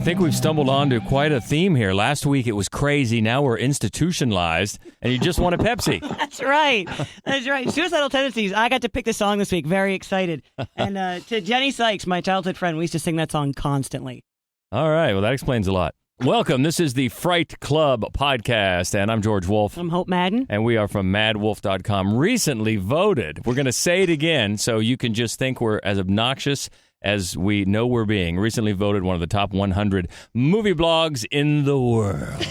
think we've stumbled onto quite a theme here. Last week it was crazy. Now we're institutionalized, and you just want a Pepsi. That's right. That's right. Suicidal Tendencies. I got to pick the song this week. Very excited. And to Jenny Sykes, my childhood friend, we used to sing that song constantly. All right. Well, that explains a lot. Welcome. This is the Fright Club podcast, and I'm George Wolf. I'm Hope Madden. And we are from madwolf.com. Recently voted. We're going to say it again so you can just think we're as obnoxious as we know we're being. Recently voted one of the top 100 movie blogs in the world.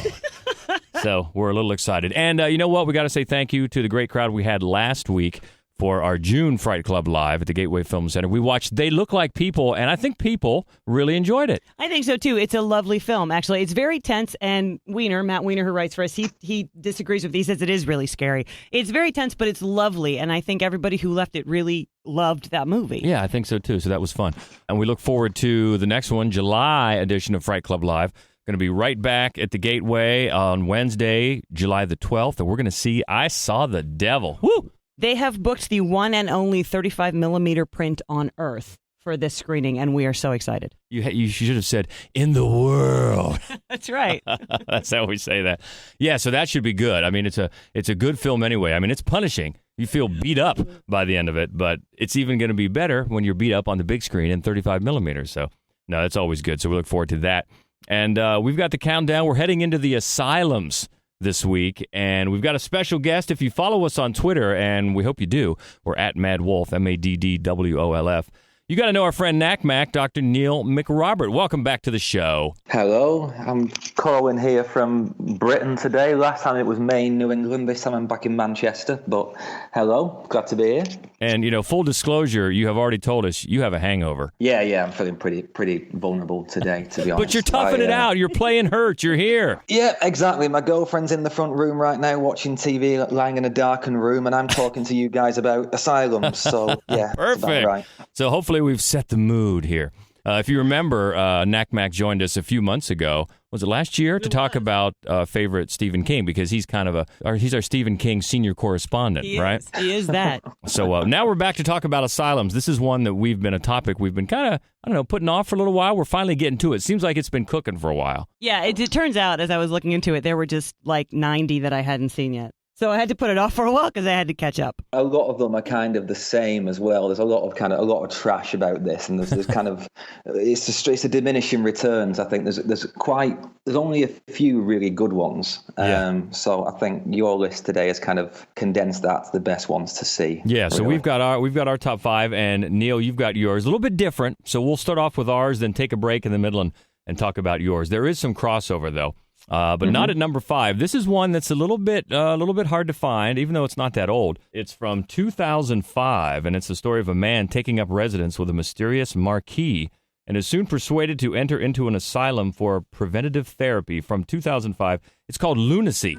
So we're a little excited. And you know what? We got to say thank you to the great crowd we had last week for our June Fright Club Live at the Gateway Film Center. We watched They Look Like People, and I think people really enjoyed it. I think so, too. It's a lovely film, actually. It's very tense, and Matt Weiner, who writes for us, he disagrees with it. He says it is really scary. It's very tense, but it's lovely, and I think everybody who left it really loved that movie. Yeah, I think so, too. So that was fun. And we look forward to the next one, July edition of Fright Club Live. Going to be right back at the Gateway on Wednesday, July the 12th, and we're going to see I Saw the Devil. Woo! They have booked the one and only 35 millimeter print on Earth for this screening, and we are so excited. You should have said, in the world. That's right. That's how we say that. Yeah, so that should be good. I mean, it's a good film anyway. I mean, it's punishing. You feel beat up by the end of it, but it's even going to be better when you're beat up on the big screen in 35 millimeters. So, no, that's always good. So we look forward to that. And we've got the countdown. We're heading into the asylums this week, and we've got a special guest. If you follow us on Twitter, and we hope you do, we're at MaddWolf, MaddWolf. You got to know our friend NakMac, Dr. Neil McRobert. Welcome back to the show. Hello, I'm calling here from Britain today. Last time it was Maine, New England. This time I'm back in Manchester, but hello, glad to be here. And, full disclosure, you have already told us you have a hangover. Yeah, I'm feeling pretty vulnerable today, to be honest. But you're toughing it out. You're playing hurt. You're here. Yeah, exactly. My girlfriend's in the front room right now watching TV, lying in a darkened room, and I'm talking to you guys about asylums. So, yeah, perfect. That's about right. So hopefully we've set the mood here. If you remember, NakMac joined us a few months ago. Was it last year? To talk about favorite Stephen King, because he's he's our Stephen King senior correspondent, right? He is that. So now we're back to talk about asylums. This is one that we've been kind of, putting off for a little while. We're finally getting to it. Seems like it's been cooking for a while. Yeah, it turns out, as I was looking into it, there were just like 90 that I hadn't seen yet. So I had to put it off for a while because I had to catch up. A lot of them are kind of the same as well. There's a lot of trash about this, and there's kind of it's a diminishing returns. I think there's only a few really good ones. So I think your list today has kind of condensed that to the best ones to see. Yeah. So really. we've got our top 5, and Neil, you've got yours. A little bit different. So we'll start off with ours, then take a break in the middle and talk about yours. There is some crossover though. But not at number 5. This is one that's a little bit hard to find, even though it's not that old. It's from 2005, and it's the story of a man taking up residence with a mysterious marquis and is soon persuaded to enter into an asylum for preventative therapy. From 2005, it's called Lunacy.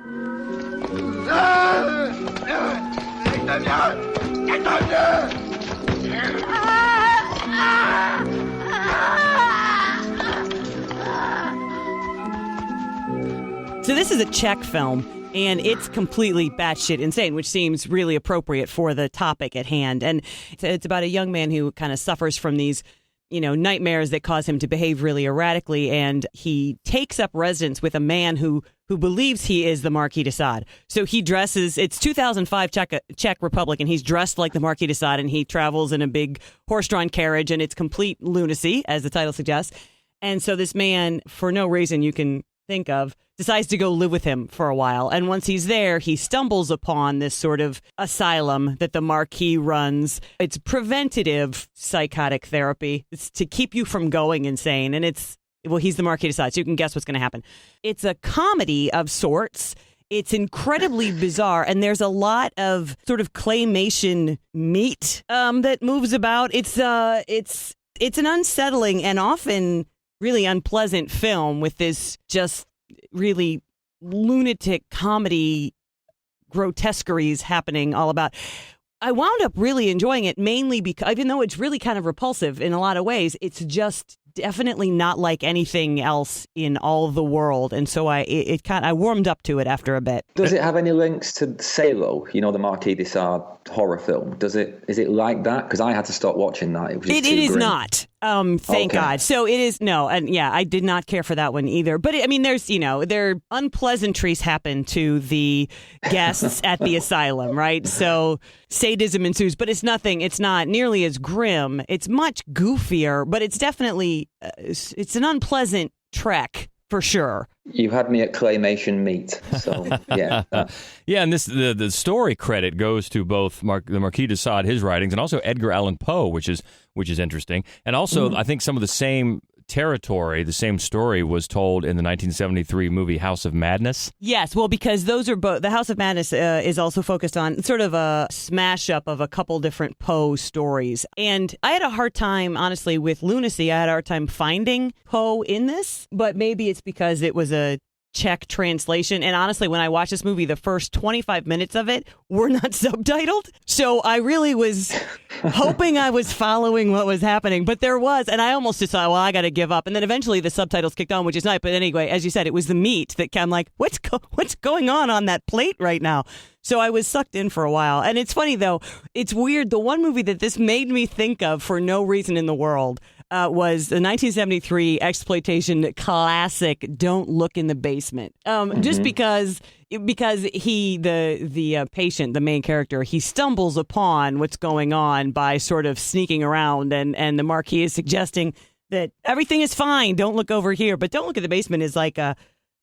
So this is a Czech film, and it's completely batshit insane, which seems really appropriate for the topic at hand. And it's about a young man who kind of suffers from these, nightmares that cause him to behave really erratically, and he takes up residence with a man who believes he is the Marquis de Sade. So he dresses, it's 2005 Czech Republic, and he's dressed like the Marquis de Sade, and he travels in a big horse-drawn carriage, and it's complete lunacy, as the title suggests. And so this man, for no reason you can think of, decides to go live with him for a while. And once he's there, he stumbles upon this sort of asylum that the Marquis runs. It's preventative psychotic therapy. It's to keep you from going insane. And he's the Marquis de Sade, so you can guess what's going to happen. It's a comedy of sorts. It's incredibly bizarre, and there's a lot of sort of claymation meat that moves about. It's an unsettling and often really unpleasant film with this just really lunatic comedy grotesqueries happening all about. I wound up really enjoying it, mainly because even though it's really kind of repulsive in a lot of ways, it's just definitely not like anything else in all of the world. And so I warmed up to it after a bit. Does it have any links to Salo, the Marquis de Sade horror film? Is it like that? Because I had to stop watching that. It was just it is grim. Not. Thank God. So it is, no, and yeah, I did not care for that one either. But I mean, there's, there unpleasantries happen to the guests at the asylum, right? So sadism ensues, but it's not nearly as grim. It's much goofier, but it's definitely, it's an unpleasant trek for sure. You had me at claymation meat, so yeah. Yeah, and the story credit goes to both the Marquis de Sade, his writings, and also Edgar Allan Poe, which is interesting. And also, I think some of the same territory, the same story was told in the 1973 movie House of Madness. Yes, well, because those are both. The House of Madness is also focused on sort of a smash up of a couple different Poe stories. And I had a hard time, honestly, with Lunacy. I had a hard time finding Poe in this, but maybe it's because it was a Czech translation. And honestly, when I watched this movie, the first 25 minutes of it were not subtitled. So I really was hoping I was following what was happening. But there was, and I almost decided, well, I got to give up. And then eventually the subtitles kicked on, which is nice. But anyway, as you said, it was the meat that I'm like, what's going on that plate right now? So I was sucked in for a while. And it's funny, though. It's weird. The one movie that this made me think of for no reason in the world was the 1973 exploitation classic "Don't Look in the Basement." Just because he, the patient, the main character, he stumbles upon what's going on by sort of sneaking around, and the Marquis is suggesting that everything is fine. Don't look over here, but "Don't Look in the Basement" is like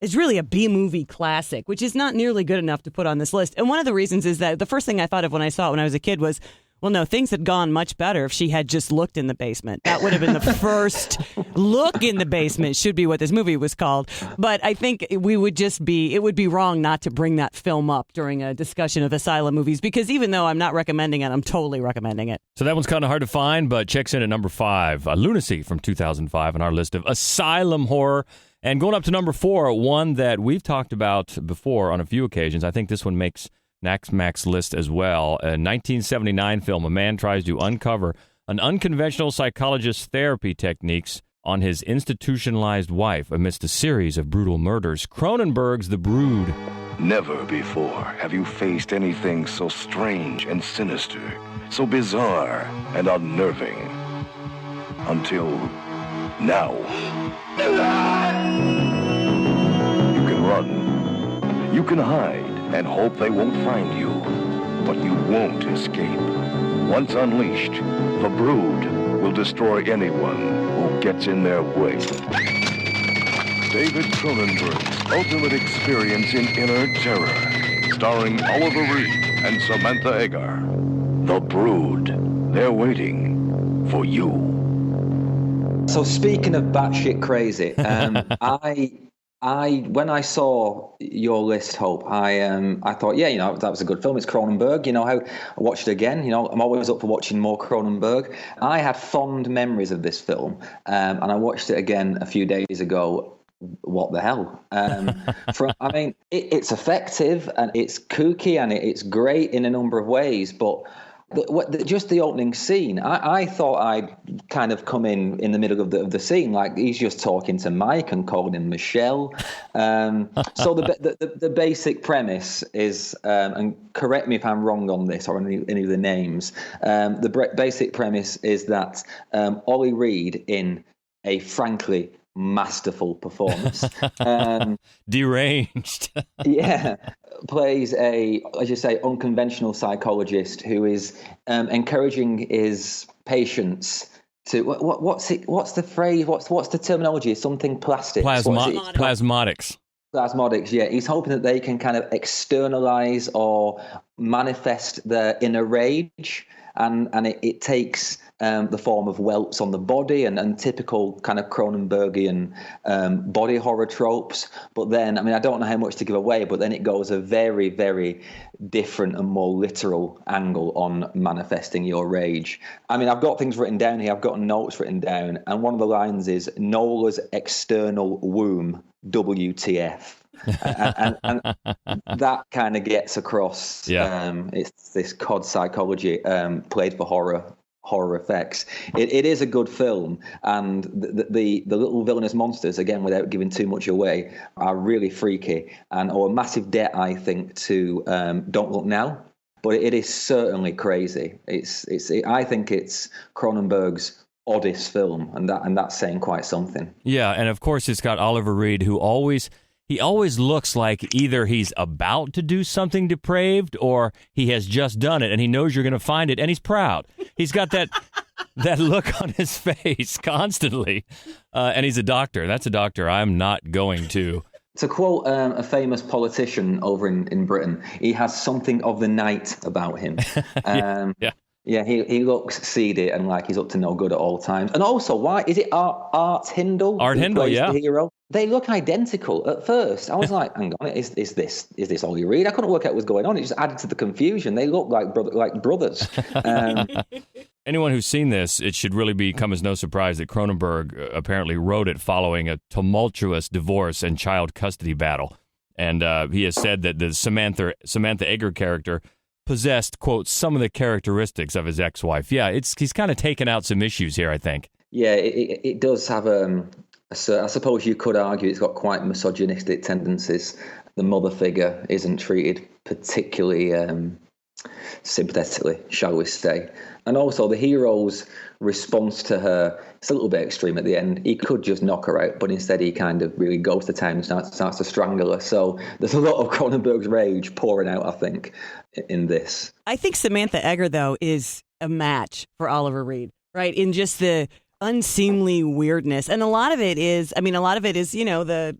is really a B-movie classic, which is not nearly good enough to put on this list. And one of the reasons is that the first thing I thought of when I saw it when I was a kid was, well, no, things had gone much better if she had just looked in the basement. That would have been the first look in the basement, should be what this movie was called. But I think it would be wrong not to bring that film up during a discussion of asylum movies, because even though I'm not recommending it, I'm totally recommending it. So that one's kind of hard to find, but checks in at number 5, Lunacy from 2005 on our list of asylum horror. And going up to number 4, one that we've talked about before on a few occasions. I think this one makes NakMac's list as well. A 1979 film, a man tries to uncover an unconventional psychologist's therapy techniques on his institutionalized wife amidst a series of brutal murders. Cronenberg's The Brood. Never before have you faced anything so strange and sinister, so bizarre and unnerving. Until now. You can run. You can hide and hope they won't find you. But you won't escape. Once unleashed, the Brood will destroy anyone who gets in their way. David Cronenberg's ultimate experience in inner terror, starring Oliver Reed and Samantha Eggar. The Brood. They're waiting for you. So speaking of batshit crazy, I when I saw your list, Hope, I thought, yeah, that was a good film. It's Cronenberg. How I watched it again. I'm always up for watching more Cronenberg. I had fond memories of this film, and I watched it again a few days ago. What the hell? It's effective and it's kooky and it's great in a number of ways, but just the opening scene, I thought I'd kind of come in the middle of the scene, like he's just talking to Mike and calling him Michelle. So the basic premise is, and correct me if I'm wrong on this or any of the names, the basic premise is that Ollie Reed, in a frankly masterful performance, deranged, plays a, as you say, unconventional psychologist who is encouraging his patients to what's the phrase? What's the terminology? Something plastic. Plasmodics. Plasmodics, yeah. He's hoping that they can kind of externalize or manifest their inner rage, and it takes the form of welts on the body and typical kind of Cronenbergian body horror tropes. But then, I don't know how much to give away, but then it goes a very, very different and more literal angle on manifesting your rage. I've got things written down here. I've got notes written down. And one of the lines is Nola's external womb, WTF. and that kind of gets across. It's this cod psychology played for horror effects. It is a good film, and the little villainous monsters, again, without giving too much away, are really freaky and owe a massive debt, I think, to Don't Look Now. But it is certainly crazy. I think it's Cronenberg's oddest film, and that's saying quite something. Yeah, and of course it's got Oliver Reed, who always looks like either he's about to do something depraved or he has just done it, and he knows you're going to find it, and he's proud. He's got that look on his face constantly, and he's a doctor. That's a doctor I'm not going to. To quote a famous politician over in Britain, he has something of the night about him. Yeah, he looks seedy and like he's up to no good at all times. And also, why is it Art Hindle? Art Hindle, yeah. The hero. They look identical at first. I was like, hang on, is this all you read? I couldn't work out what was going on. It just added to the confusion. They look like brothers. Anyone who's seen this, it should really come as no surprise that Cronenberg apparently wrote it following a tumultuous divorce and child custody battle. And he has said that the Samantha Egger character possessed, quote, some of the characteristics of his ex-wife. Yeah, he's kind of taken out some issues here, I think. Yeah, it does have I suppose you could argue it's got quite misogynistic tendencies. The mother figure isn't treated particularly sympathetically, shall we say. And also the hero's response to her, it's a little bit extreme at the end. He could just knock her out, but instead he kind of really goes to town and starts to strangle her. So there's a lot of Cronenberg's rage pouring out, I think, in this. I think Samantha Egger, though, is a match for Oliver Reed, right? In just the unseemly weirdness. And a lot of it is, you know, the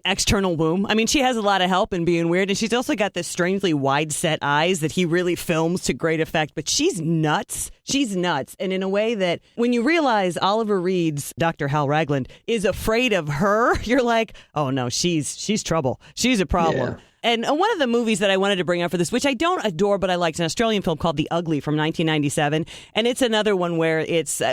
external womb. I mean, she has a lot of help in being weird, and she's also got this strangely wide-set eyes that he really films to great effect. But she's nuts. She's nuts. And in a way that when you realize Oliver Reed's Dr. Hal Ragland is afraid of her, you're like, oh, no, she's trouble. She's a problem. Yeah. And one of the movies that I wanted to bring up for this, which I don't adore, but I liked, an Australian film called The Ugly from 1997. And it's another one where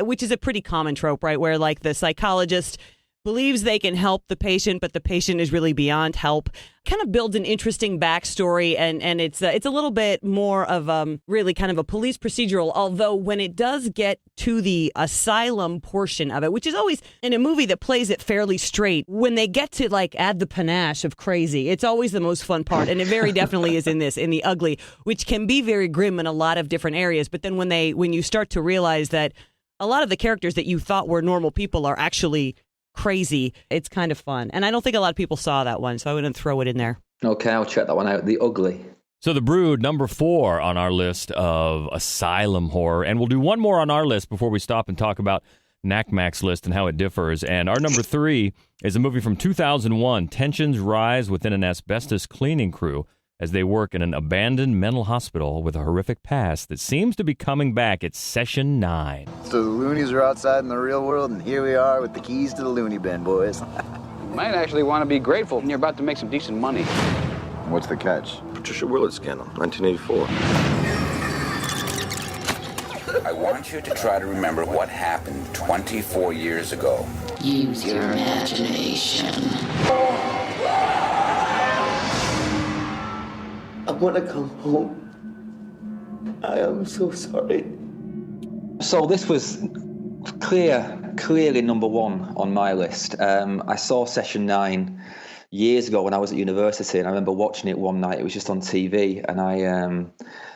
which is a pretty common trope, right? Where like the psychologist believes they can help the patient, but the patient is really beyond help. Kind of builds an interesting backstory, and it's a little bit more of really kind of a police procedural, although when it does get to the asylum portion of it, which is always in a movie that plays it fairly straight, when they get to like add the panache of crazy, it's always the most fun part, and it very definitely is in The Ugly, which can be very grim in a lot of different areas, but then when you start to realize that a lot of the characters that you thought were normal people are actually crazy, it's kind of fun. And I don't think a lot of people saw that one, so I wouldn't throw it in there. Okay, I'll check that one out. The Ugly. So The Brood, number 4 on our list of asylum horror. And we'll do one more on our list before we stop and talk about NakMac's list and how it differs. And our number 3 is a movie from 2001. Tensions rise within an asbestos cleaning crew as they work in an abandoned mental hospital with a horrific past that seems to be coming back at session 9. So the loonies are outside in the real world, and here we are with the keys to the loony bin, boys. You might actually want to be grateful when you're about to make some decent money. What's the catch? Patricia Willard scandal, 1984. I want you to try to remember what happened 24 years ago. Use your imagination. I want to come home. I am so sorry. So this was clearly number 1 on my list. I saw Session 9 years ago when I was at university, and I remember watching it one night. It was just on TV, and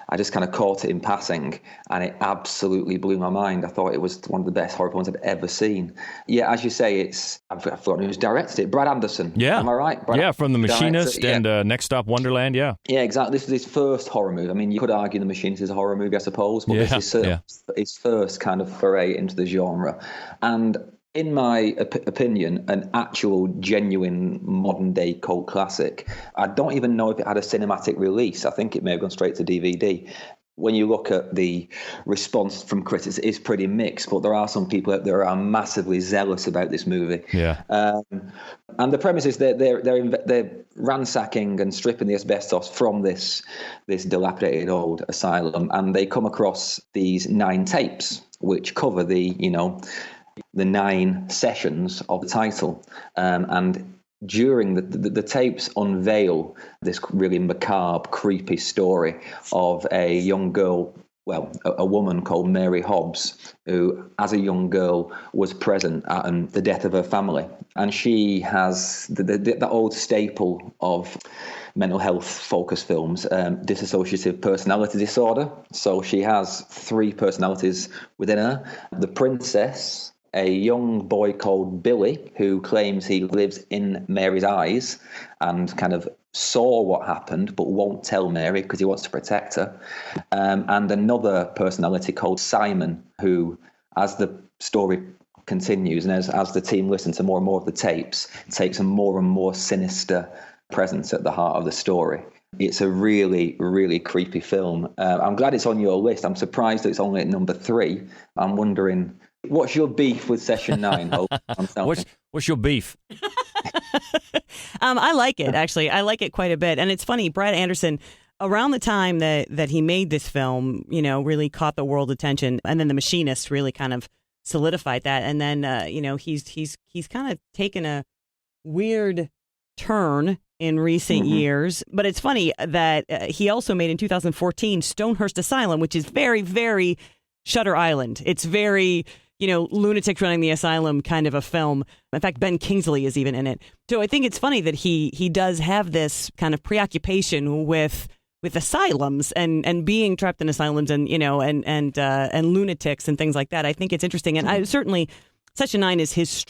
I just kind of caught it in passing, and it absolutely blew my mind. I thought it was one of the best horror films I'd ever seen. Yeah, as you say, I've forgotten who's directed it. Brad Anderson. Yeah. Am I right? From The Machinist and Next Stop Wonderland, yeah. Yeah, exactly. This was his first horror movie. I mean, you could argue The Machinist is a horror movie, I suppose, but this is his first kind of foray into the genre. And in my opinion, an actual, genuine, modern-day cult classic. I don't even know if it had a cinematic release. I think it may have gone straight to DVD. When you look at the response from critics, it's pretty mixed, but there are some people out there who are massively zealous about this movie. Yeah. And the premise is they're ransacking and stripping the asbestos from this dilapidated old asylum, and they come across these 9 tapes, which cover the 9 sessions of the title, and during the tapes unveil this really macabre, creepy story of a young girl a woman called Mary Hobbs, who, as a young girl, was present at the death of her family. And she has the old staple of mental health focused films, dissociative personality disorder. So she has 3 personalities within her. The princess, a young boy called Billy, who claims he lives in Mary's eyes and kind of saw what happened but won't tell Mary because he wants to protect her. And another personality called Simon, who, as the story continues and as the team listen to more and more of the tapes, takes a more and more sinister presence at the heart of the story. It's a really, really creepy film. I'm glad it's on your list. I'm surprised that it's only at number 3. I'm wondering, what's your beef with Session 9? What's your beef? I like it, actually. I like it quite a bit. And it's funny, Brad Anderson, around the time that he made this film, really caught the world's attention. And then The Machinist really kind of solidified that. And then, he's kind of taken a weird turn in recent years. But it's funny that he also made in 2014 Stonehurst Asylum, which is very, very Shutter Island. It's very, lunatics running the asylum kind of a film. In fact, Ben Kingsley is even in it. So I think it's funny that he does have this kind of preoccupation with asylums and being trapped in asylums and lunatics and things like that. I think it's interesting. And I certainly, Session 9 is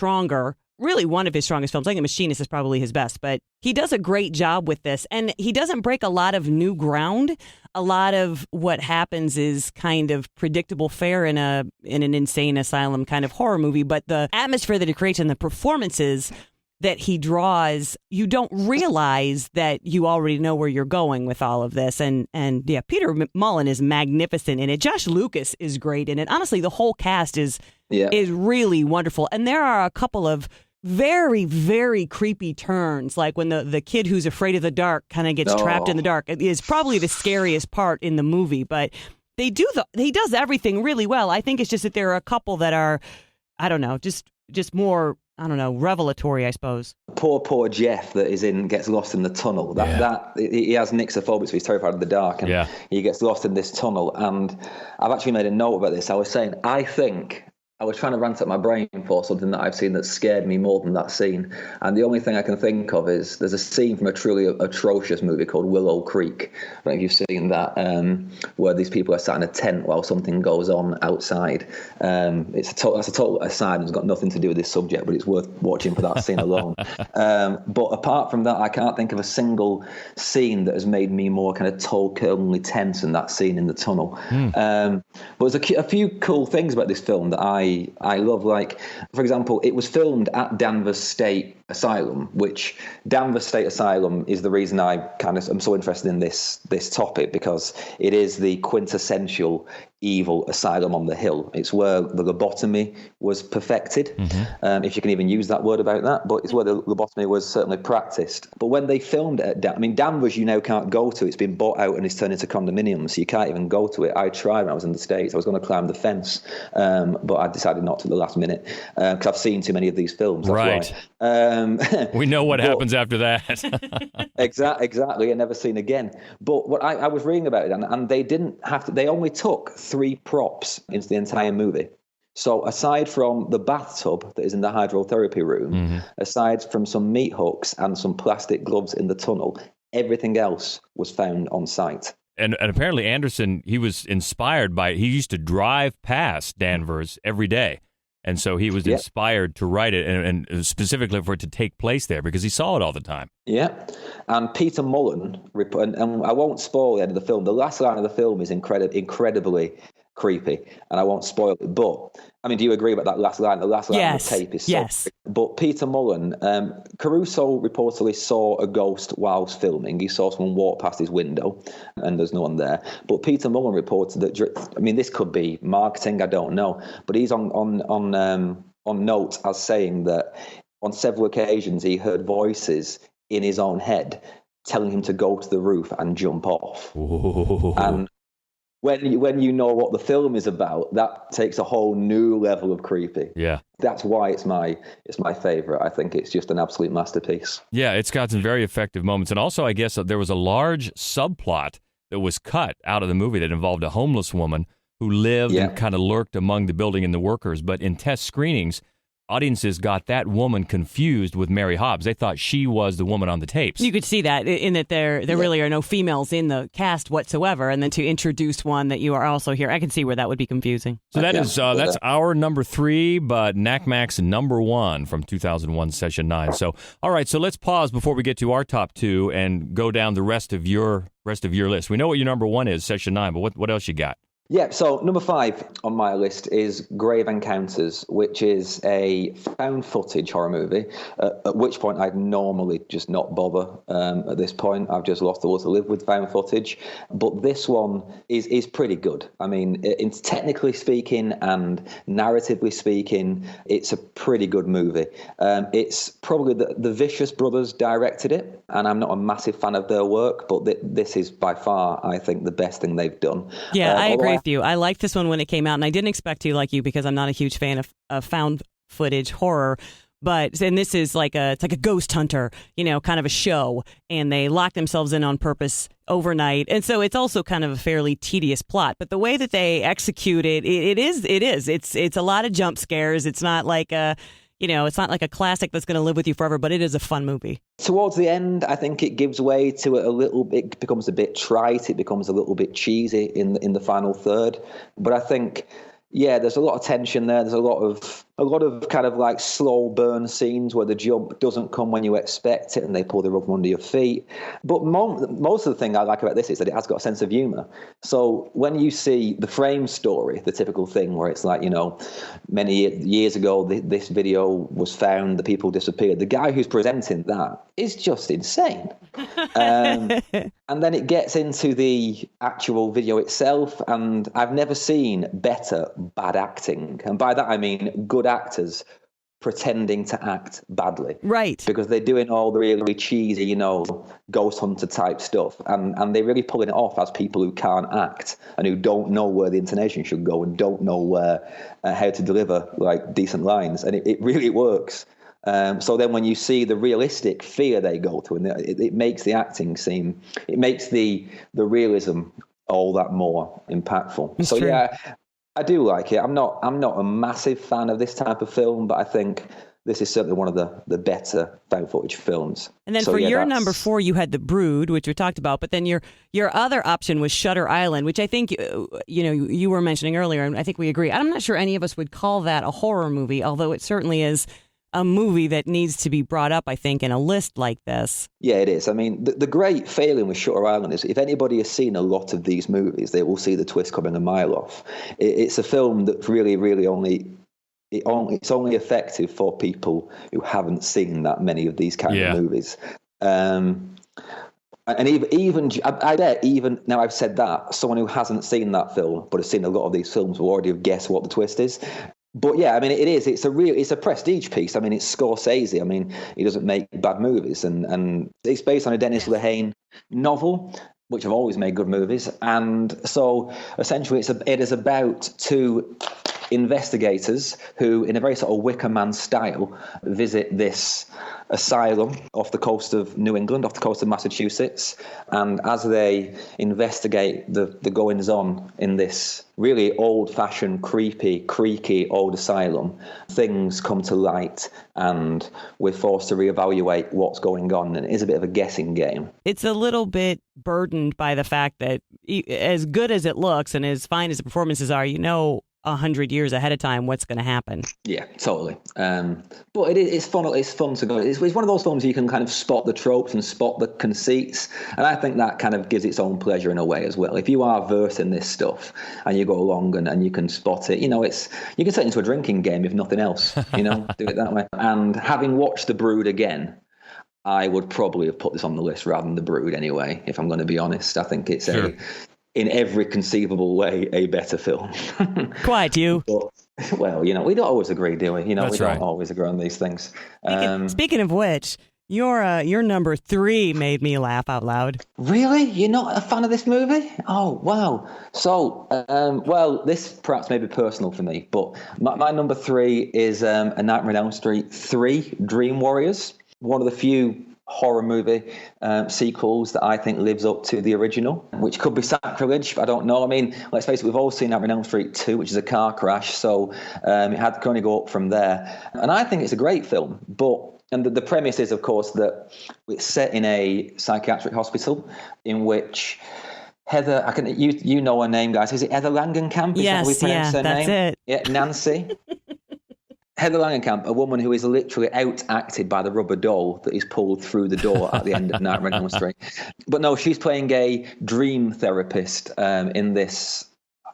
really one of his strongest films. I think The Machinist is probably his best, but he does a great job with this. And he doesn't break a lot of new ground. A lot of what happens is kind of predictable fare in an insane asylum kind of horror movie. But the atmosphere that he creates and the performances that he draws, you don't realize that you already know where you're going with all of this. And yeah, Peter Mullen is magnificent in it. Josh Lucas is great in it. Honestly, the whole cast is really wonderful. And there are a couple of very, very creepy turns, like when the kid who's afraid of the dark kind of gets trapped in the dark. It is probably the scariest part in the movie, but he does everything really well. I think it's just that there are a couple that are, I don't know, just more, I don't know, revelatory, I suppose. Poor Jeff gets lost in the tunnel. He has nyxophobia, so he's terrified of the dark, and he gets lost in this tunnel. And I've actually made a note about this. I was saying, I was trying to rant at my brain for something that I've seen that scared me more than that scene. And the only thing I can think of is there's a scene from a truly atrocious movie called Willow Creek. I don't know if you've seen that, where these people are sat in a tent while something goes on outside. That's a total aside, and it's got nothing to do with this subject, but it's worth watching for that scene alone. But apart from that, I can't think of a single scene that has made me more kind of tall-curlingly tense than that scene in the tunnel. But there's a few cool things about this film that I love. Like, for example, it was filmed at Danvers State Asylum, which Danvers State Asylum is the reason I kind of am so interested in this topic, because it is the quintessential evil asylum on the hill. It's where the lobotomy was perfected, if you can even use that word about that, but it's where the lobotomy was certainly practiced. But when they filmed it at Danvers, you now can't go to. It's been bought out and it's turned into condominiums, so you can't even go to it. I tried when I was in the States. I was going to climb the fence, but I decided not to at the last minute, because I've seen too many of these films. That's why. We know what happens after that. Exactly, and never seen again. But what I was reading about it, and they didn't have to. They only took 3 props into the entire movie. So aside from the bathtub that is in the hydrotherapy room, aside from some meat hooks and some plastic gloves in the tunnel, everything else was found on site. And apparently Anderson, he was inspired by, he used to drive past Danvers every day. And so he was inspired to write it, and specifically for it to take place there, because he saw it all the time. Yeah. And Peter Mullen, and I won't spoil the end of the film. The last line of the film is incredibly creepy, and I won't spoil it. But, I mean, do you agree about that last line? The last line of the tape is so creepy. But Peter Mullen, Caruso reportedly saw a ghost whilst filming. He saw someone walk past his window, and there's no one there. But Peter Mullen reported that, I mean, this could be marketing, I don't know, but he's on notes as saying that on several occasions he heard voices in his own head telling him to go to the roof and jump off. Ooh. And when you know what the film is about, that takes a whole new level of creepy. Yeah. That's why it's my favorite. I think it's just an absolute masterpiece. Yeah, it's got some very effective moments. And also, I guess there was a large subplot that was cut out of the movie that involved a homeless woman who lived and kind of lurked among the building and the workers. But in test screenings, audiences got that woman confused with Mary Hobbs. They thought she was the woman on the tapes. You could see that in that there really are no females in the cast whatsoever, and then to introduce one that you are also here, I can see where that would be confusing. So that's our number 3, but NakMac's number 1 from 2001 Session 9. So, all right, so let's pause before we get to our top 2 and go down the rest of your list. We know what your number 1 is, Session 9, but what else you got? Yeah, so number 5 on my list is Grave Encounters, which is a found footage horror movie, at which point I'd normally just not bother at this point. I've just lost the will to live with found footage. But this one is pretty good. I mean, it's technically speaking and narratively speaking, it's a pretty good movie. It's probably the Vicious Brothers directed it, and I'm not a massive fan of their work, but this is by far, I think, the best thing they've done. Yeah, I agree with you. I liked this one when it came out, and I didn't expect to like you because I'm not a huge fan of found footage horror. And this is it's like a ghost hunter, kind of a show, and they lock themselves in on purpose overnight, and so it's also kind of a fairly tedious plot. But the way that they execute it, it's a lot of jump scares. It's not like it's not like a classic that's going to live with you forever, but it is a fun movie. Towards the end, I think it gives way to it a little bit. It becomes a bit trite. It becomes a little bit cheesy in the final third. But I think, there's a lot of tension there. There's a lot of kind of like slow burn scenes where the jump doesn't come when you expect it and they pull the rug from under your feet. But most of the thing I like about this is that it has got a sense of humor. So when you see the frame story, the typical thing where it's like, many years ago, this video was found, the people disappeared. The guy who's presenting that is just insane. And then it gets into the actual video itself, and I've never seen better bad acting. And by that, I mean good actors pretending to act badly. Right. Because they're doing all the really cheesy, ghost hunter type stuff. And they're really pulling it off as people who can't act and who don't know where the intonation should go and don't know how to deliver decent lines. And it really works. So then when you see the realistic fear they go through, and it makes the acting it makes the realism all that more impactful. It's so true. Yeah, I do like it. I'm not a massive fan of this type of film, but I think this is certainly one of the better found footage films. And then your number 4, you had The Brood, which we talked about, but then your other option was Shutter Island, which I think you were mentioning earlier, and I think we agree. I'm not sure any of us would call that a horror movie, although it certainly is a movie that needs to be brought up, I think, in a list like this. Yeah, it is. I mean, the great failing with Shutter Island is if anybody has seen a lot of these movies, they will see the twist coming a mile off. It's a film that really, really it's only effective for people who haven't seen that many of these kind of movies. And even I bet even now I've said that, someone who hasn't seen that film but has seen a lot of these films will already have guessed what the twist is. But yeah, I mean, it's a prestige piece. I mean, it's Scorsese. I mean, he doesn't make bad movies, and it's based on a Dennis Lehane novel, which have always made good movies. And so essentially, it is about 2 investigators who, in a very sort of Wicker Man style, visit this asylum off the coast of New England, off the coast of Massachusetts. And as they investigate the goings-on in this really old-fashioned, creepy, creaky old asylum, things come to light and we're forced to reevaluate what's going on. And it is a bit of a guessing game. It's a little bit burdened by the fact that as good as it looks and as fine as the performances are, 100 years ahead of time what's going to happen. Yeah, totally. But it's fun. It's fun to go. It's one of those films you can kind of spot the tropes and spot the conceits, and I think that kind of gives its own pleasure in a way as well. If you are versed in this stuff and you go along and you can spot it, you can turn it into a drinking game if nothing else. Do it that way. And having watched The Brood again, I would probably have put this on the list rather than The Brood anyway. If I'm going to be honest, I think it's in every conceivable way, a better film. Quiet, you. But, well, we don't always agree, do we? That's we don't always agree on these things. Speaking of which, your number 3 made me laugh out loud. Really? You're not a fan of this movie? Oh, wow. So, this perhaps may be personal for me, but my number 3 is A Nightmare on Elm Street 3, Dream Warriors. One of the few horror movie sequels that I think lives up to the original, which could be sacrilege. I don't know. I mean, let's face it, we've all seen Nightmare on Elm Street 2, which is a car crash, so it had to only go up from there. And I think it's a great film, and the premise is, of course, that it's set in a psychiatric hospital in which Heather, you know her name, guys. Is it Heather Langenkamp? Is yes, that how we pronounce her that's name? it. Yeah, Nancy. Heather Langenkamp, a woman who is literally out-acted by the rubber doll that is pulled through the door at the end of Nightmare on Elm Street. But no, she's playing a dream therapist in this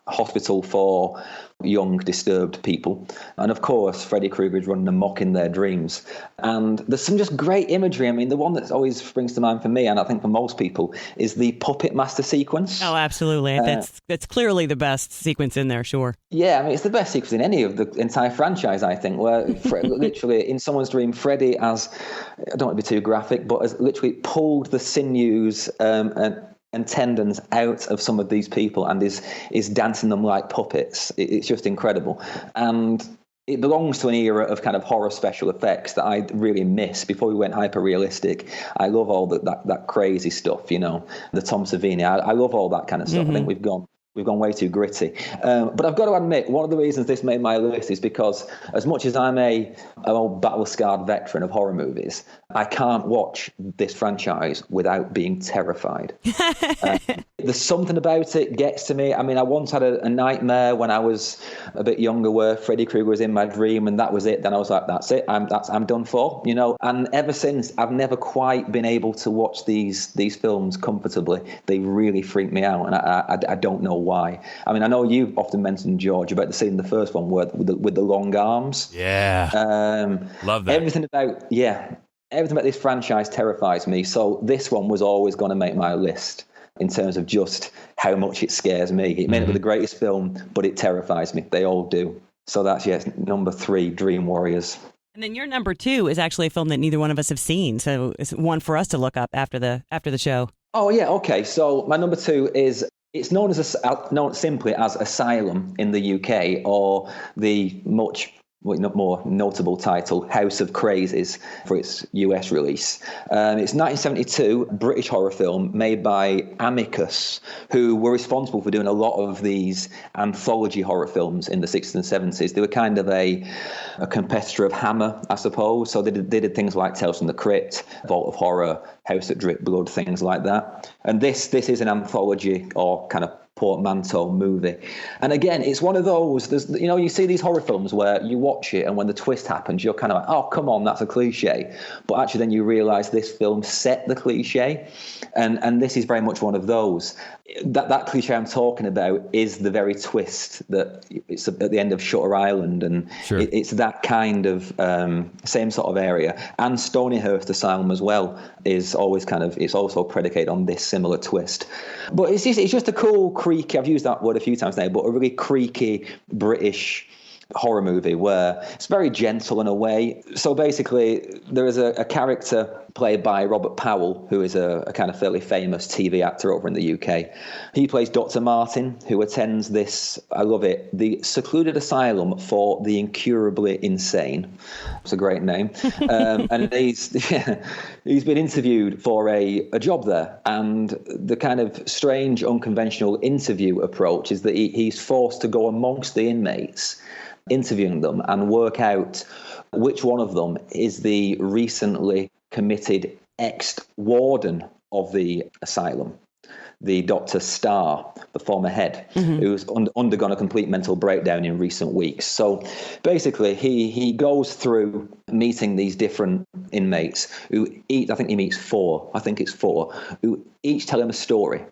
hospital for young, disturbed people. And of course, Freddy Krueger is running amok in their dreams. And there's some just great imagery. I mean, the one that always springs to mind for me, and I think for most people, is the Puppet Master sequence. Oh, absolutely. That's clearly the best sequence in there, sure. Yeah, I mean, it's the best sequence in any of the entire franchise, I think, where literally in someone's dream, Freddy has, I don't want to be too graphic, but has literally pulled the sinews and tendons out of some of these people and is dancing them like puppets. It's just incredible. And it belongs to an era of kind of horror special effects that I really miss before we went hyper-realistic. I love all that crazy stuff, you know, the Tom Savini. I love all that kind of stuff. I think we've gone way too gritty. But I've got to admit, one of the reasons this made my list is because as much as I'm an old battle-scarred veteran of horror movies, I can't watch this franchise without being terrified. There's something about it gets to me. I mean, I once had a nightmare when I was a bit younger where Freddy Krueger was in my dream and that was it. Then I was like, that's it. I'm done for, you know. And ever since, I've never quite been able to watch these films comfortably. They really freak me out, and I don't know why. I mean, I know you often mentioned, George, about the scene in the first one with the long arms. Yeah. Love that. Everything about this franchise terrifies me. So this one was always going to make my list in terms of just how much it scares me. It may not be the greatest film, but it terrifies me. They all do. So that's, number 3, Dream Warriors. And then your number 2 is actually a film that neither one of us have seen. So it's one for us to look up after the show. Oh, yeah. Okay. So my number 2 is, it's known simply as Asylum in the UK, or the much more notable title, House of Crazies, for its US release. It's 1972 British horror film made by Amicus, who were responsible for doing a lot of these anthology horror films in the 60s and 70s. They were kind of a competitor of Hammer, I suppose. So they did things like Tales from the Crypt, Vault of Horror, House That Dripped Blood, things like that. And this is an anthology or kind of portmanteau movie. And again, it's one of those, you see these horror films where you watch it and when the twist happens, you're kind of like, oh, come on, that's a cliche. But actually then you realize this film set the cliche. And this is very much one of those. That cliche I'm talking about is the very twist that it's at the end of Shutter Island. And sure. It's that kind of same sort of area. And Stonyhurst Asylum as well is always it's also predicated on this similar twist. But it's just a cool, creaky, I've used that word a few times now, but a really creaky British horror movie where it's very gentle in a way. So basically, there is a character played by Robert Powell, who is a kind of fairly famous TV actor over in the UK. He plays Dr. Martin, who attends this, I love it, the secluded asylum for the incurably insane. It's a great name. And he's been interviewed for a job there. And the kind of strange, unconventional interview approach is that he's forced to go amongst the inmates, interviewing them and work out which one of them is the recently committed ex-warden of the asylum, the Dr. Starr, the former head, who's undergone a complete mental breakdown in recent weeks. So basically, he goes through meeting these different inmates who I think he meets 4, who each tell him a story.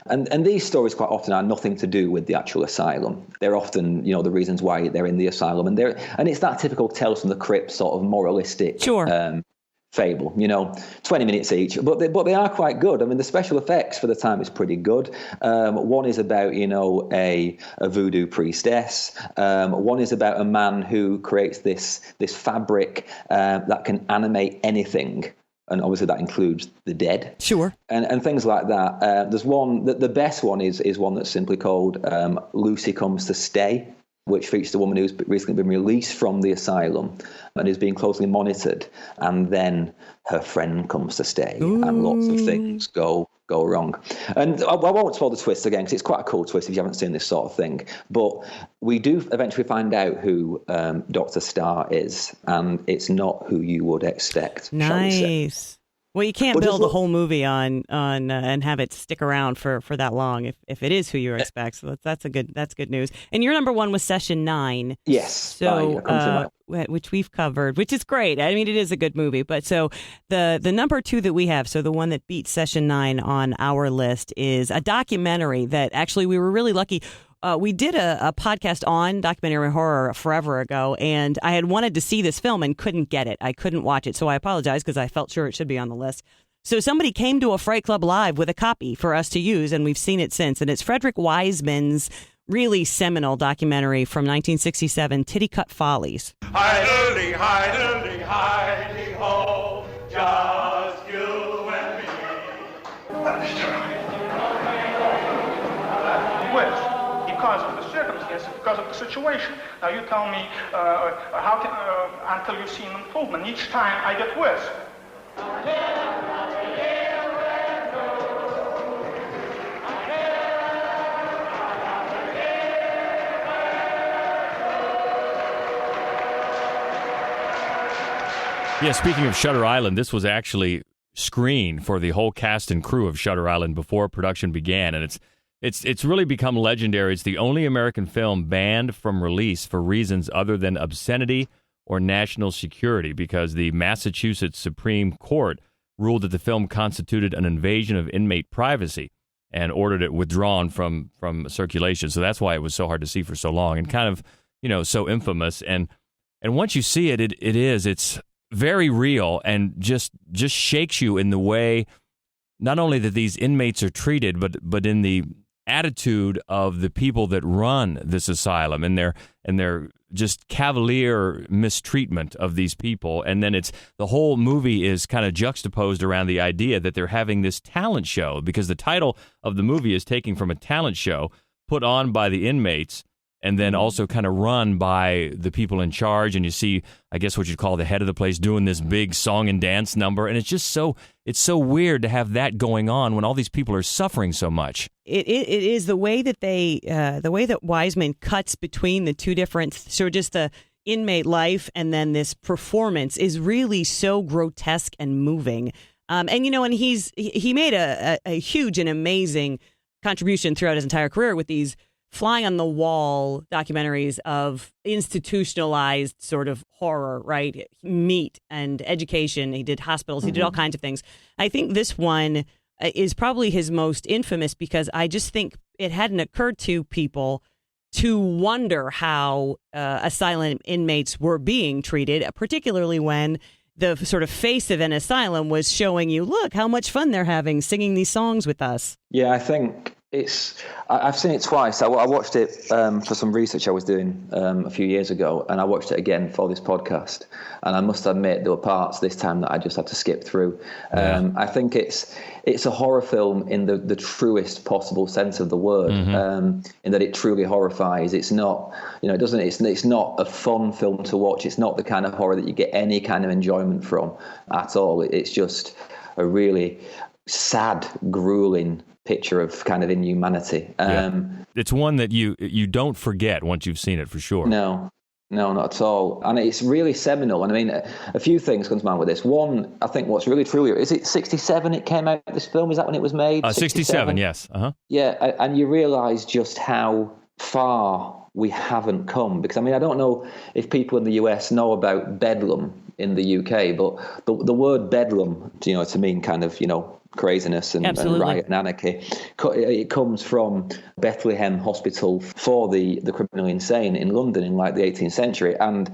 And these stories quite often are nothing to do with the actual asylum. They're often, the reasons why they're in the asylum. And it's that typical Tales from the Crypt sort of moralistic fable, 20 minutes each. But they are quite good. I mean, the special effects for the time is pretty good. One is about, a voodoo priestess. One is about a man who creates this fabric that can animate anything. And obviously that includes the dead. Sure. And things like that. There's one, the best one is one that's simply called Lucy Comes to Stay. which features a woman who's recently been released from the asylum and is being closely monitored, and then her friend comes to stay, and lots of things go wrong. And I won't spoil the twist again, because it's quite a cool twist if you haven't seen this sort of thing. But we do eventually find out who Dr. Starr is, and it's not who you would expect. Nice. Well, you can't build a whole movie on and have it stick around for that long if it is who you expect. So that's good news. And your number one was Session 9. Yes. So which we've covered, which is great. I mean, it is a good movie. But so the number 2 that we have, so the one that beat Session 9 on our list, is a documentary that actually we were really lucky. We did a podcast on documentary horror forever ago, and I had wanted to see this film and couldn't get it. I couldn't watch it, so I apologize because I felt sure it should be on the list. So somebody came to a Fright Club Live with a copy for us to use, and we've seen it since. And it's Frederick Wiseman's really seminal documentary from 1967, Tittycut Follies. Hide-a-lee, hide-a-lee, hide-a-lee-ho, just you and me. Because of the circumstances, because of the situation. Now you tell me how can until you see an improvement. Each time I get worse. Yeah, speaking of Shutter Island, this was actually screened for the whole cast and crew of Shutter Island before production began, and it's really become legendary. It's the only American film banned from release for reasons other than obscenity or national security, because the Massachusetts Supreme Court ruled that the film constituted an invasion of inmate privacy and ordered it withdrawn from circulation. So that's why it was so hard to see for so long and kind of, so infamous. And once you see it, it's very real and just shakes you in the way not only that these inmates are treated, but in the attitude of the people that run this asylum and their just cavalier mistreatment of these people. And then the whole movie is kind of juxtaposed around the idea that they're having this talent show, because the title of the movie is taken from a talent show put on by the inmates and then also kind of run by the people in charge. And you see, I guess what you'd call the head of the place doing this big song and dance number. And it's so weird to have that going on when all these people are suffering so much. It is the way that the way that Wiseman cuts between the two different, so just the inmate life and then this performance is really so grotesque and moving. And he made a huge and amazing contribution throughout his entire career with these fly on the wall documentaries of institutionalized sort of horror, right? Meat and education. He did hospitals. He did all kinds of things. I think this one is probably his most infamous because I just think it hadn't occurred to people to wonder how asylum inmates were being treated, particularly when the sort of face of an asylum was showing you, look, how much fun they're having singing these songs with us. Yeah, I think I've seen it twice. I watched it for some research I was doing a few years ago, and I watched it again for this podcast. And I must admit, there were parts this time that I just had to skip through. I think it's a horror film in the truest possible sense of the word, in that it truly horrifies. It's not, it's not a fun film to watch. It's not the kind of horror that you get any kind of enjoyment from at all. It's just a really sad, grueling picture of kind of inhumanity. It's one that you don't forget once you've seen it, for sure. No, not at all. And it's really seminal. And I mean, a few things come to mind with this. One, I think what's really truly, is it 67 it came out, this film? Is that when it was made? 67, yes. Yeah, and you realise just how far we haven't come. Because, I mean, I don't know if people in the US know about Bedlam in the UK, but the word Bedlam, to mean kind of, craziness and riot and anarchy, it comes from Bethlehem Hospital for the criminally insane in London in like the 18th century, and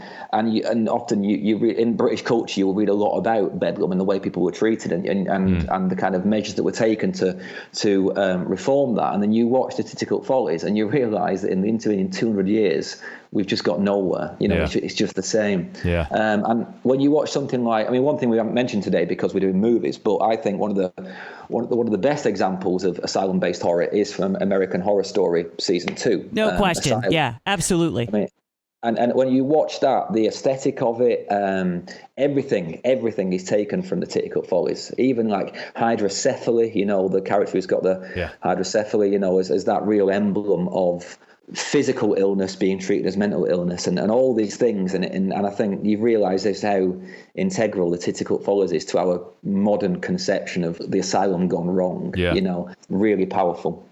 often you read, in British culture you will read a lot about Bedlam and the way people were treated and the kind of measures that were taken to reform that. And then you watch the Tittycut Follies and you realise that in the intervening 200 years we've just got nowhere. You know, it's just the same. Yeah. And when you watch something like, I mean, one thing we haven't mentioned today because we're doing movies, but I think one of the best examples of asylum-based horror is from American Horror Story season 2. No question. Asylum. Yeah, absolutely. I mean, and when you watch that, the aesthetic of it, everything is taken from the Titicut Follies. Even like hydrocephaly, you know, the character who's got the hydrocephaly, you know, as that real emblem of physical illness being treated as mental illness, and all these things, and I think you realise just how integral the Titicut Follies is to our modern conception of the asylum gone wrong. You know, really powerful.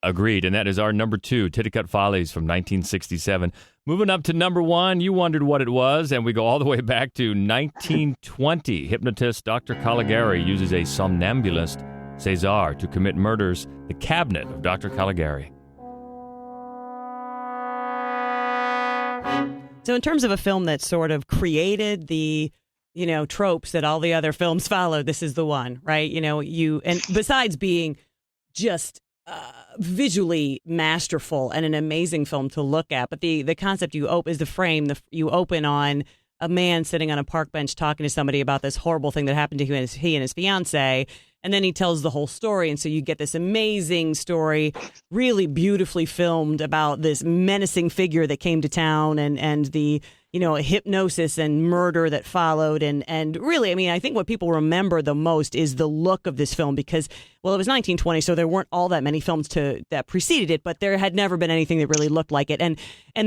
Agreed, and that is our number 2, Titicut Follies from 1967. Moving up to number 1, you wondered what it was, and we go all the way back to 1920. Hypnotist Dr. Caligari uses a somnambulist, Cesar, to commit murders. The Cabinet of Dr. Caligari. So in terms of a film that sort of created the, you know, tropes that all the other films followed, this is the one, right? You know, and besides being just visually masterful and an amazing film to look at, but the concept is the frame. You open on a man sitting on a park bench talking to somebody about this horrible thing that happened to him and he and his fiance, and then he tells the whole story, and so you get this amazing story, really beautifully filmed about this menacing figure that came to town and the, you know, hypnosis and murder that followed. And really, I mean, I think what people remember the most is the look of this film because, well, it was 1920, so there weren't all that many films that preceded it, but there had never been anything that really looked like it. And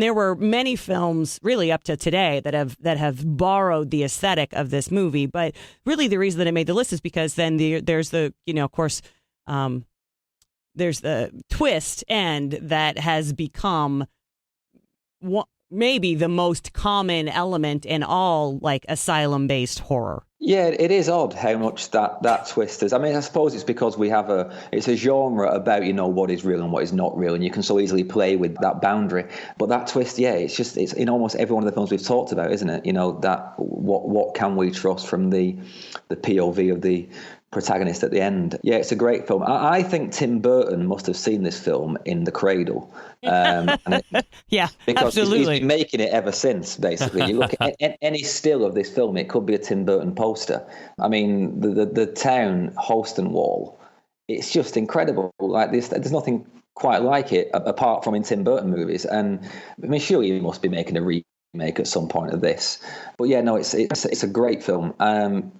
there were many films really up to today that have borrowed the aesthetic of this movie. But really the reason that it made the list is because then there's the, you know, of course, there's the twist end that has become maybe the most common element in all like asylum-based horror. Yeah, it is odd how much that twist is. I mean, I suppose it's because it's a genre about, you know, what is real and what is not real, and you can so easily play with that boundary. But that twist, it's in almost every one of the films we've talked about, isn't it? You know, that what can we trust from the POV of the protagonist at the end. Yeah, it's a great film. I think Tim Burton must have seen this film in the cradle. Yeah, because absolutely. He's been making it ever since, basically. You look at any still of this film, it could be a Tim Burton poster. I mean, the town, Holston Wall, it's just incredible. Like this, there's nothing quite like it apart from in Tim Burton movies. And I mean, surely he must be making a remake at some point of this. But yeah, no, it's a great film.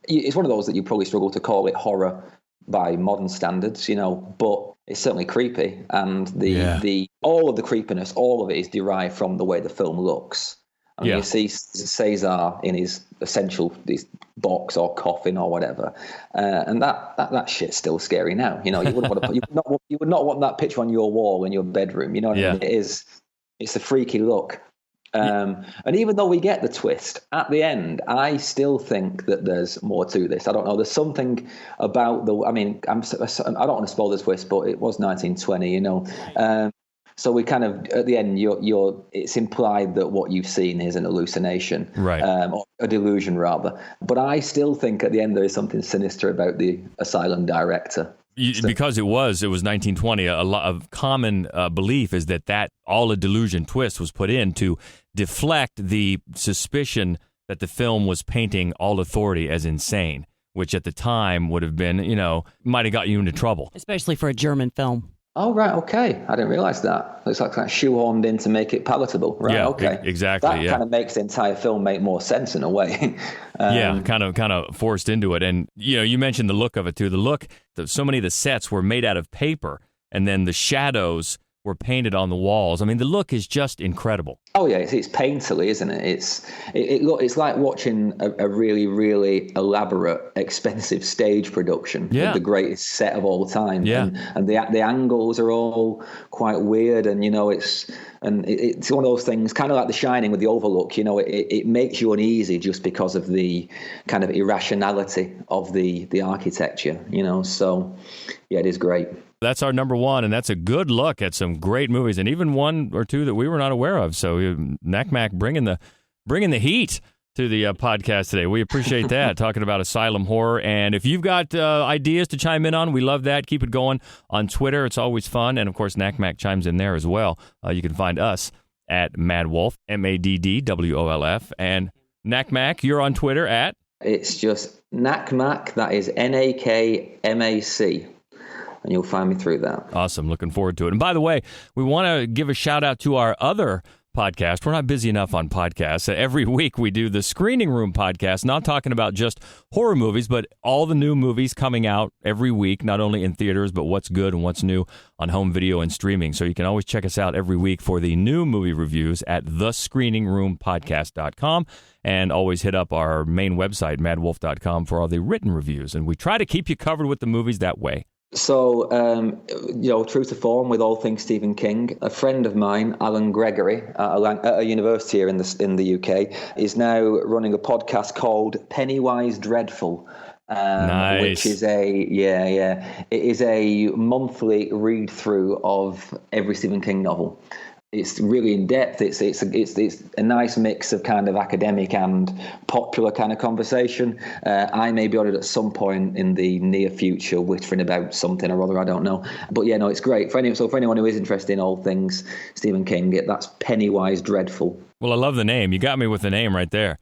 It's one of those that you probably struggle to call it horror by modern standards, you know, but it's certainly creepy, and the all of the creepiness, all of it is derived from the way the film looks. And you see Cesar in his this box or coffin or whatever, and that shit's still scary now. You know, you would not want that picture on your wall in your bedroom. You know what I mean? It's a freaky look. And even though we get the twist at the end, I still think that there's more to this. I don't know. There's something about I don't want to spoil the twist, but it was 1920, you know. So we kind of, at the end, it's implied that what you've seen is an hallucination, right? Or a delusion, rather. But I still think at the end there is something sinister about the asylum director. Because it was 1920, a lot of common belief is that all a delusion twist was put in to deflect the suspicion that the film was painting all authority as insane, which at the time would have been, you know, might have got you into trouble. Especially for a German film. Oh, right, okay. I didn't realize that. It's like shoehorned in to make it palatable. Right, yeah, okay. Exactly, that kind of makes the entire film make more sense in a way. Kind of forced into it. And, you know, you mentioned the look of it, too. So many of the sets were made out of paper, and then the shadows were painted on the walls. I mean, the look is just incredible. Oh yeah, it's painterly, isn't it? It's like watching a really, really elaborate, expensive stage production with the greatest set of all time. Yeah. And the angles are all quite weird, and you know it's one of those things, kind of like The Shining with the Overlook. You know, it makes you uneasy just because of the kind of irrationality of the architecture. You know, so yeah, it is great. That's our number 1, and that's a good look at some great movies, and even one or two that we were not aware of. So NakMac bringing the heat to the podcast today. We appreciate that, talking about asylum horror. And if you've got ideas to chime in on, we love that. Keep it going on Twitter. It's always fun. And, of course, NakMac chimes in there as well. You can find us at MaddWolf, MaddWolf. And NakMac, you're on Twitter at? It's just NakMac, that is NakMac. And you'll find me through that. Awesome. Looking forward to it. And by the way, we want to give a shout out to our other podcast. We're not busy enough on podcasts. Every week we do the Screening Room podcast, not talking about just horror movies, but all the new movies coming out every week, not only in theaters, but what's good and what's new on home video and streaming. So you can always check us out every week for the new movie reviews at thescreeningroompodcast.com, and always hit up our main website, maddwolf.com, for all the written reviews. And we try to keep you covered with the movies that way. So, true to form with all things Stephen King, a friend of mine, Alan Gregory, at a university here in the UK, is now running a podcast called Pennywise Dreadful. Nice. Which is it is a monthly read through of every Stephen King novel. It's really in depth. It's a nice mix of kind of academic and popular kind of conversation. I may be on it at some point in the near future, whispering about something or other. I don't know, but yeah, no, it's great for anyone who is interested in all things Stephen King. That's Pennywise Dreadful. Well, I love the name. You got me with the name right there.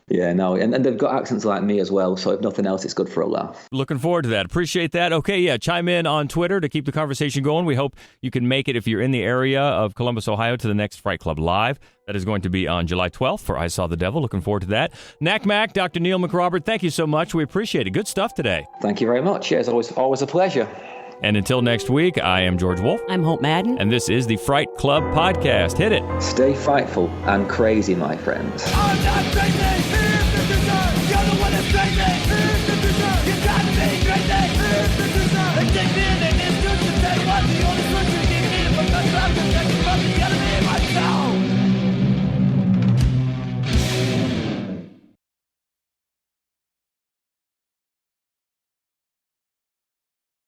Yeah, no, and they've got accents like me as well, so if nothing else, it's good for a laugh. Looking forward to that. Appreciate that. Okay, yeah, chime in on Twitter to keep the conversation going. We hope you can make it, if you're in the area of Columbus, Ohio, to the next Fright Club Live. That is going to be on July 12th for I Saw the Devil. Looking forward to that. NakMac, Dr. Neil McRobert, thank you so much. We appreciate it. Good stuff today. Thank you very much. Yeah, it's always a pleasure. And until next week, I am George Wolf. I'm Hope Madden. And this is the Fright Club Podcast. Hit it. Stay frightful and crazy, my friends. I'm not crazy. Here's the dessert. You're the one that's crazy. Here's the dessert. You got me crazy. Here's the dessert. They take me in and it's just to say what the only